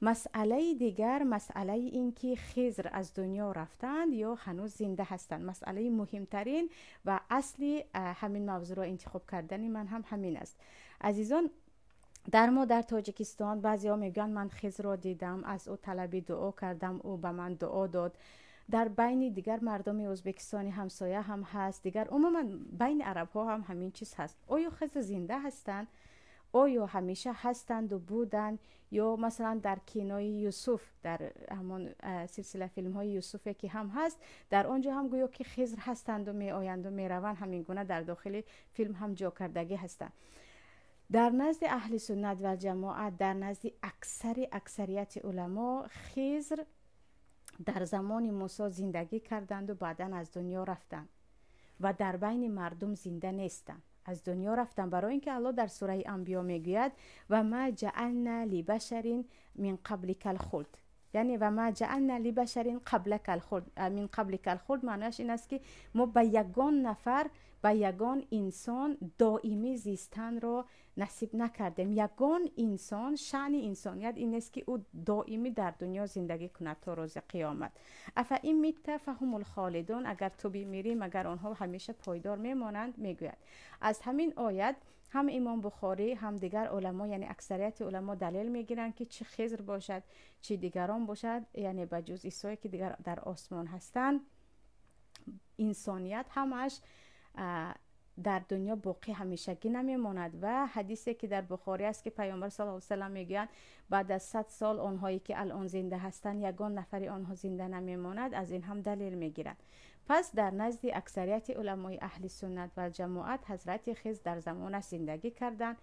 مسئله دیگر مسئله این که خضر از دنیا رفتند یا هنوز زنده هستند. مسئله مهمترین و اصلی همین موضوع را انتخاب کردن من هم همین است. عزیزان، ما در تاجیکستان بعضیا میگن من خضر را دیدم، از او طلب دعا کردم، او به من دعا داد. در بین دیگر مردم ازبکستانی همسایه هم هست، دیگر عموما بین عرب ها هم همین چیز هست. آیا خضر زنده هستند؟ آیا همیشه هستند و بودند؟ یا مثلا در کینای یوسف، در همان سلسله فیلم های یوسف که هم هست، در آنجا هم گویا که خضر هستند و می آیند و می روند، همین گونه در داخل فیلم هم جا کردگی هستند. در نزد اهل سنت و جماعت، در نزد اکثریت علما، خضر در زمان موسی زندگی کردند و بعدا از دنیا رفتند و در بین مردم زنده نیستند، از دنیا رفتن. برای اینکه الله در سوره انبیا میگوید و ما جعلنا لبشر من قبلک الخلد، یعنی و ما جعلنا لبشر قبلک الخلد، من قبلک الخلد معنیش این است که ما به یگان نفر، به یگان انسان دائمی زیستن را نصیب نکردیم. یگان انسان، شأن انسانیت این است که او دائمی در دنیا زندگی کند تا روز قیامت. افا این میت فهم الخالدون، اگر تو بمیریم مگر آنها همیشه پایدار میمانند. میگوید از همین آیت هم امام بخاری هم دیگر علما، یعنی اکثریت علما دلیل میگیرند که چه خضر باشد چه دیگران باشد، یعنی بجز عیسی که دیگر در آسمان هستند، انسانیت همش در دنیا باقی همیشگی نمیماند. و حدیثی که در بخاری است که پیامبر صلی الله علیه و سلم میگویند بعد از 100 سال آنهایی که الان زنده هستند یگان نفری آنها زنده نمیماند، از این هم دلیل میگیرند. پس در نزد اکثریت علمای اهل سنت و جماعت حضرت خضر در زمانش زندگی کردند،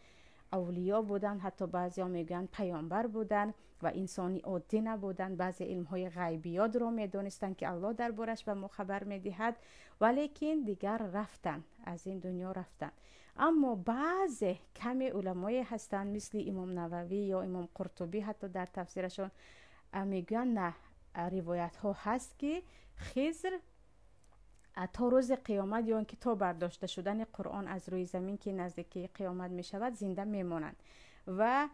اولیا بودند، حتی بعضیا میگن پیامبر بودند و انسانی عادی نبودند. بعضی علمهای غیبیات رو میدونستند که الله دربارش به ما خبر میدهد، ولیکن دیگر رفتند، از این دنیا رفتند. اما بعضی کمی علمای هستند مثل امام نووی یا امام قرطبی، حتی در تفسیرشون میگن نه، روایت ها هست که خضر تا روز قیامت یا اینکه تا برداشته شدن قرآن از روی زمین که نزدیک قیامت می شود زنده می مانند و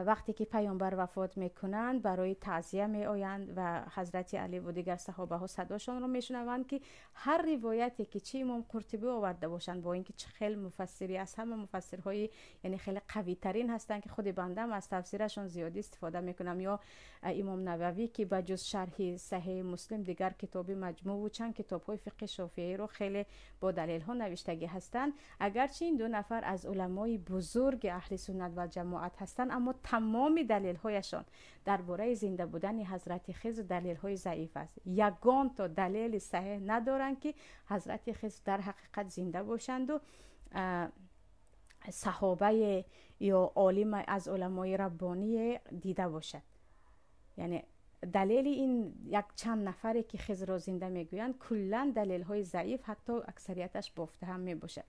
وقتی که پیامبر وفات میکنند برای تعزیه می آیند و حضرت علی و دیگر صحابه ها صداشان رو میشنوند که هر روایتی که چه امام قرطبی آورده باشند، با اینکه چه خیلی مفسری از همه مفسرهای یعنی خیلی قوی ترین هستند که خود بنده هم از تفسیرشون زیادی استفاده میکنم، یا امام نووی که بجز شرح صحیح مسلم دیگر کتاب مجموع و چند کتاب های فقه شافعی رو خیلی با دلیل ها نوشتگی هستند. اگرچه این دو نفر از علمای بزرگ اهل سنت و جماعت هستند، اما تمام دلیل هایشان درباره زنده بودن حضرت خضر دلیل های ضعیف است. یگان تا دلیل صحیح ندارند که حضرت خضر در حقیقت زنده باشند و صحابه یا عالم از علمای ربانی دیده باشد. یعنی دلیل این یک چند نفری که خضر را زنده میگویند کلا دلیل های ضعیف، حتی اکثریتش بافته هم می باشد.